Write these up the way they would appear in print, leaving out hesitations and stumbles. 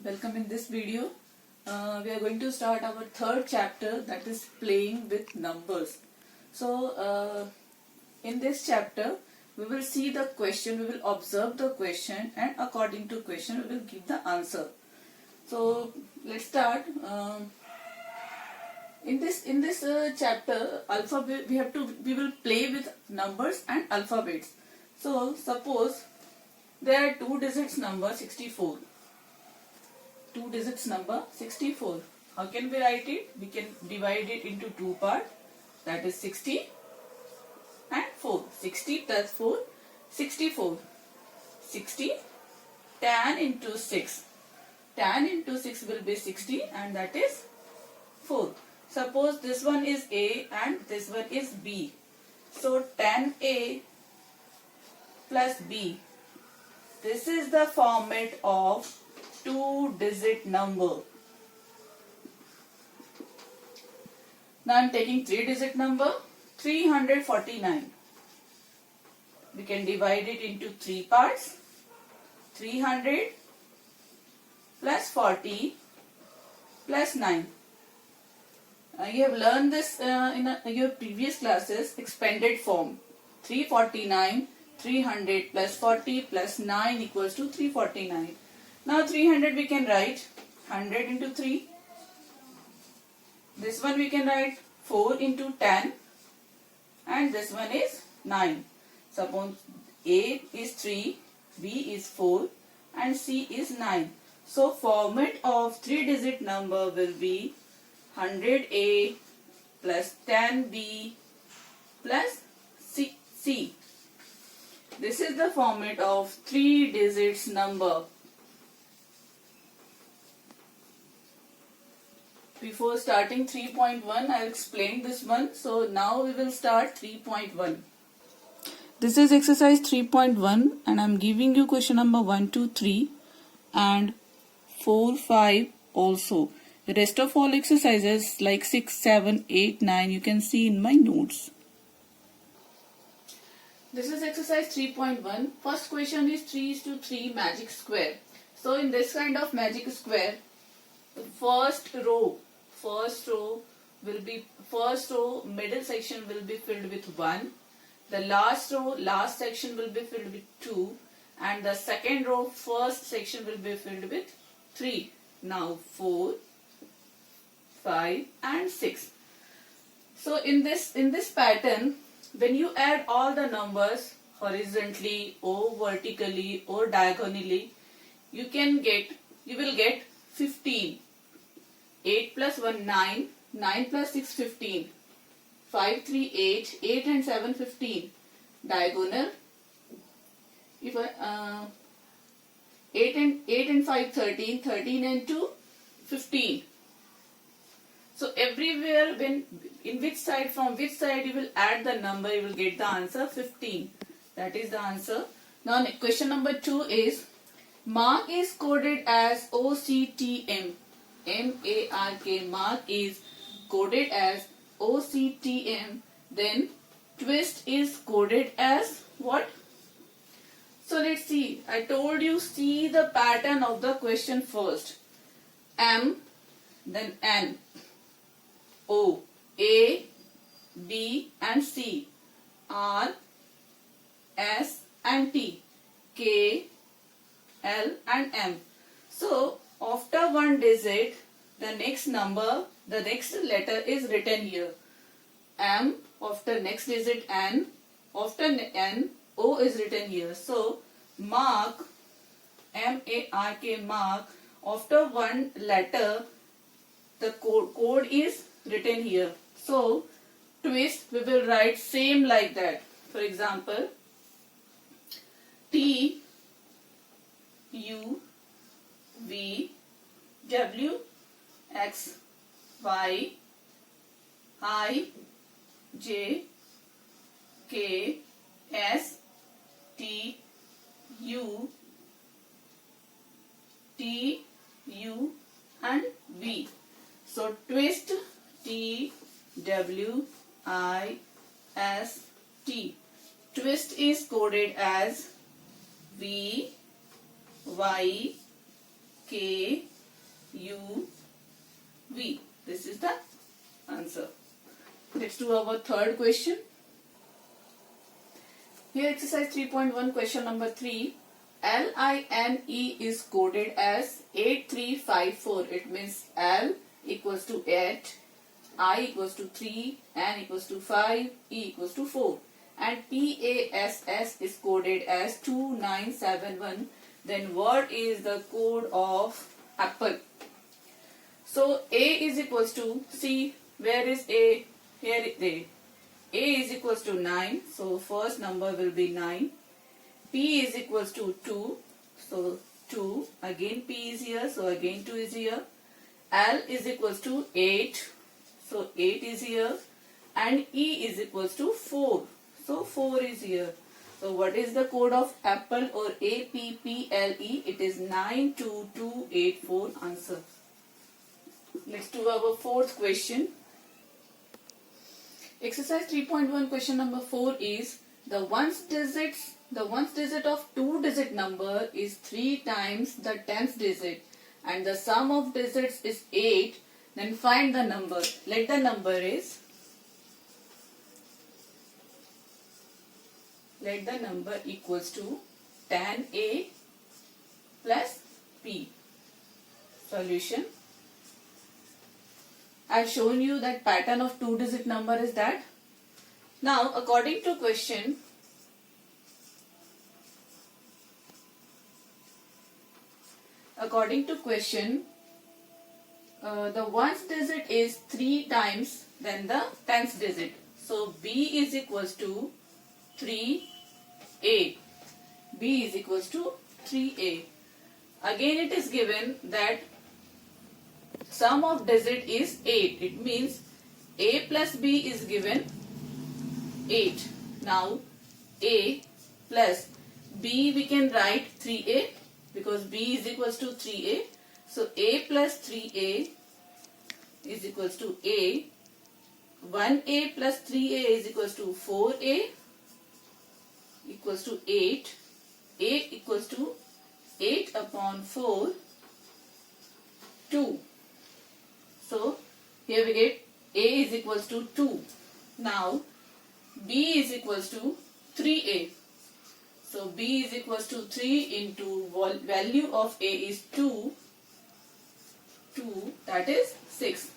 Welcome in this video. We are going to start our third chapter, that is playing with numbers. So in this chapter we will see the question, we will observe the question, and according to question we will give the answer. So let's start. In this chapter alphabet we will play with numbers and alphabets. So suppose there are two digits number 64. Two digits number 64. How can we write it? We can divide it into two parts, that is 60 and 4. 60 plus 4, 64. 60, tan into 6. Tan into 6 will be 60 and that is 4. Suppose this one is A and this one is B. So tan A plus B. This is the format of two-digit number. Now I am taking three-digit number 349. We can divide it into three parts. 300 plus 40 plus 9. You have learned this in your previous classes, expanded form. 349, 300 plus 40 plus 9 equals to 349. Now 300 we can write 100 into 3. This one we can write 4 into 10. And this one is 9. Suppose A is 3, B is 4 and C is 9. So format of three-digit number will be 100A plus 10B plus C. This is the format of three digits number. Before starting 3.1, I explained this one. So now we will start 3.1. This is exercise 3.1 and I am giving you question number 1, 2, 3 and 4, 5 also. The rest of all exercises like 6, 7, 8, 9 you can see in my notes. This is exercise 3.1. First question is 3:3 magic square. So in this kind of magic square, the first row middle section will be filled with 1. The last section will be filled with 2. And the second row, first section will be filled with 3. Now 4, 5 and 6. So in this pattern, when you add all the numbers horizontally or vertically or diagonally, you will get 15. 8 plus 1, 9. 9 plus 6, 15. 5, 3, 8. 8 and 7, 15. Diagonal. If 8 and 5, 13. 13 and 2, 15. So everywhere from which side you will add the number, you will get the answer 15. That is the answer. Now question number 2 is, mark is coded as OCTM. MARK, mark is coded as OCTM. Then twist is coded as what? So let's see. I told you, see the pattern of the question first. M, then N, O, A, B and C, R, S and T, K, L and M. So after one digit, the next letter is written here. M, after next digit N, after N, O is written here. So mark, MARK, mark, after one letter, the code is written here. So twist, we will write same like that. For example, T, U, V, W, X, Y, I, J, K, S, T, U, and V. So twist, T, W, I, S, T. Twist is coded as V, Y, K U V. This is the answer. Let's do our third question. Here exercise 3.1 question number 3. LINE is coded as 8354. It means L equals to 8, I equals to 3, N equals to 5, E equals to 4. And PASS is coded as 2971. Then what is the code of Apple? So A is equals to, see where is A? Here is A. A is equals to 9. So first number will be 9. P is equals to 2. So 2. Again P is here. So again 2 is here. L is equals to 8. So 8 is here. And E is equals to 4. So 4 is here. So what is the code of Apple or APPLE? It is 92284. Answer. Let's do our fourth question. Exercise 3.1 question number 4 is the ones digit of 2-digit number is 3 times the 10th digit and the sum of digits is 8. Then find the number. Let the number equals to tan A plus B. Solution. I have shown you that pattern of 2-digit number is that. Now according to question, the ones digit is 3 times then the 10th digit. So B is equals to 3A. B is equals to 3A. Again it is given that sum of digit is 8. It means A plus B is given 8. Now A plus B we can write 3A because B is equals to 3A. So A plus 3A is equals to A. 1A plus 3A is equals to 4A equals to 8. A equals to 8 upon 4, 2. So here we get A is equals to 2. Now B is equals to 3A. So B is equals to 3 into value of A is 2. 2, that is 6.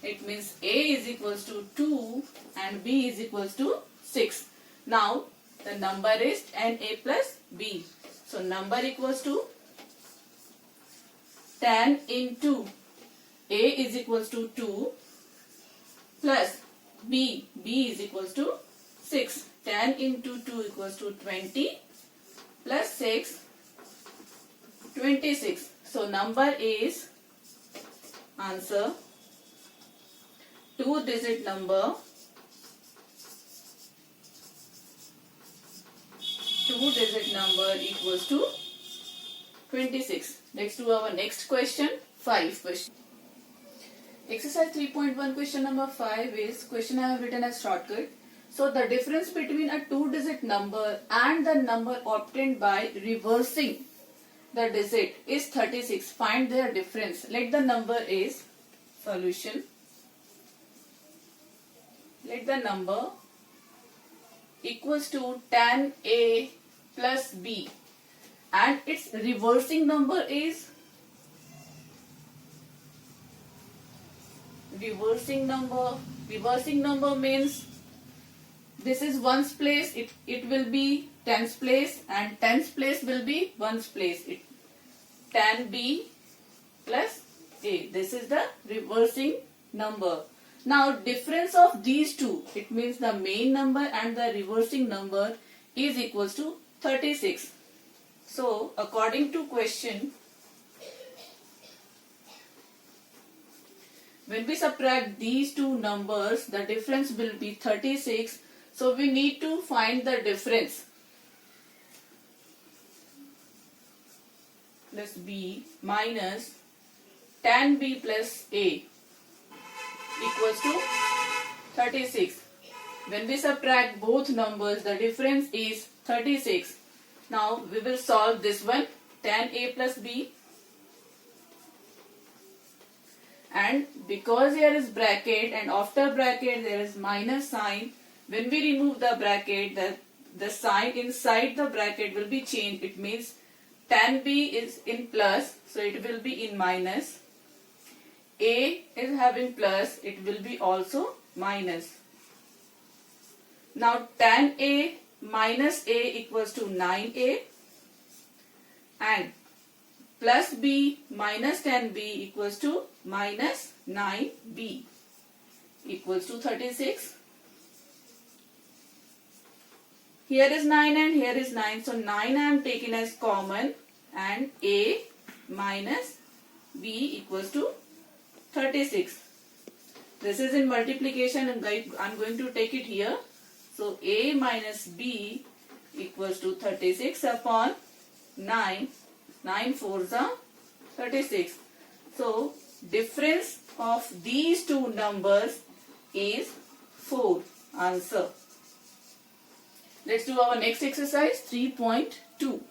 It means A is equals to 2 and B is equals to 6. Now the number is tan A plus B. So number equals to tan into A is equals to 2 plus B is equals to 6. Tan into 2 equals to 20 plus 6, 26. So number is answer 2-digit number. 2-digit number equals to 26. Let's do our next question, 5 question. Exercise 3.1 question number 5 is question I have written as shortcut. So the difference between a 2-digit number and the number obtained by reversing the digit is 36. Find their difference. Let the number is solution. Let the number equals to tan A plus B and its reversing number is reversing number means this is ones place, it will be tens place and tens place will be ones place. Tan B plus A. This is the reversing number. Now difference of these two, it means the main number and the reversing number is equals to 36. So according to question, when we subtract these two numbers, the difference will be 36. So we need to find the difference. Plus B minus tan B plus A equals to 36. When we subtract both numbers, the difference is 36. Now we will solve this one. Tan A plus B and because here is bracket and after bracket there is minus sign, when we remove the bracket, the sign inside the bracket will be changed. It means tan B is in plus, so it will be in minus. A is having plus, it will be also minus. Now tan A minus A equals to 9A, and plus B minus tan B equals to minus 9B equals to 36. Here is 9 and here is 9. So 9 I am taking as common, and A minus B equals to 36. This is in multiplication and I am going to take it here. So A minus B equals to 36 upon 9. 9 4s are 36. So difference of these two numbers is 4. Answer. Let's do our next exercise, 3.2.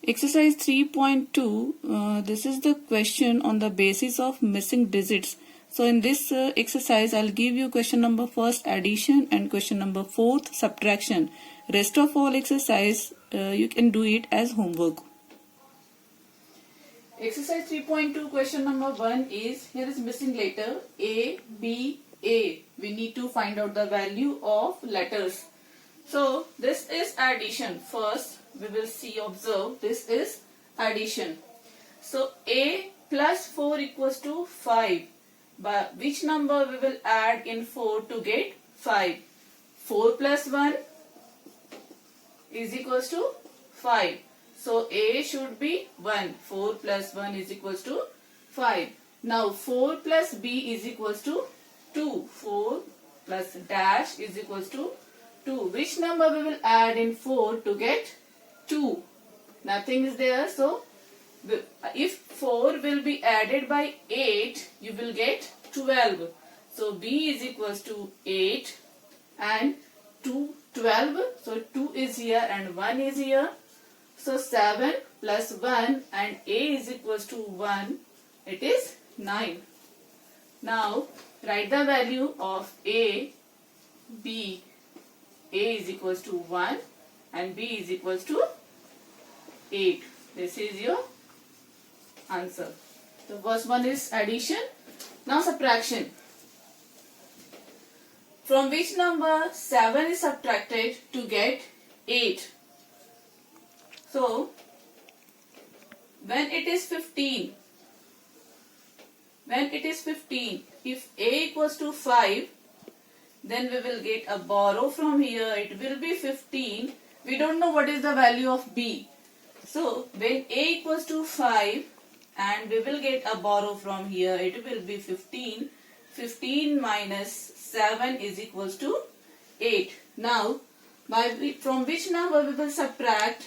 Exercise 3.2, this is the question on the basis of missing digits. So in this exercise, I'll give you question number first addition and question number fourth subtraction. Rest of all exercise, you can do it as homework. Exercise 3.2 question number 1 is, here is missing letter A, B, A. We need to find out the value of letters. So this is addition. First we will see, observe, this is addition. So A plus 4 equals to 5. But which number we will add in 4 to get 5? 4 plus 1 is equals to 5. So A should be 1. 4 plus 1 is equals to 5. Now 4 plus B is equals to 2. 4 plus dash is equals to 2. Which number we will add in 4 to get 2? Nothing is there. So if 4 will be added by 8, you will get 12. So B is equals to 8 and 2, 12. So 2 is here and 1 is here. So 7 plus 1 and A is equals to 1. It is 9. Now write the value of A, B. A is equals to 1 and B is equals to 8. This is your answer. The first one is addition. Now subtraction. From which number 7 is subtracted to get 8? So when it is 15, if A equals to 5, then we will get a borrow from here. It will be 15. We don't know what is the value of B. So when A equals to 5 and we will get a borrow from here, it will be 15. 15 minus 7 is equals to 8. Now from which number we will subtract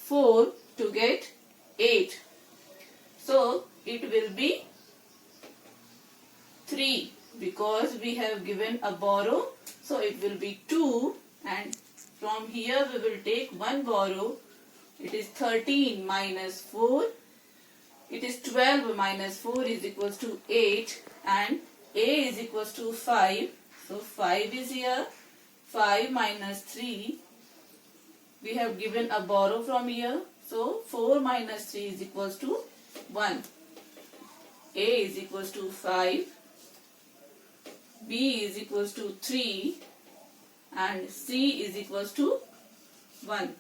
4 to get 8? So it will be 3. Because we have given a borrow, so it will be 2, and from here we will take one borrow. It is 13 minus 4. It is 12 minus 4 is equals to 8, and A is equals to 5. So 5 is here. 5 minus 3. We have given a borrow from here. So 4 minus 3 is equals to 1. A is equals to 5. B is equals to 3 and C is equals to 1.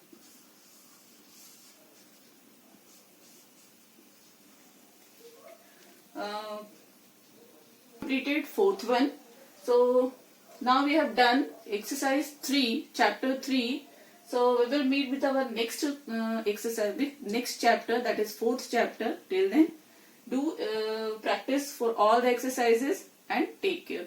Completed fourth one. So now we have done exercise 3, chapter 3. So we will meet with our next exercise, with next chapter, that is fourth chapter. Till then, do practice for all the exercises and take care.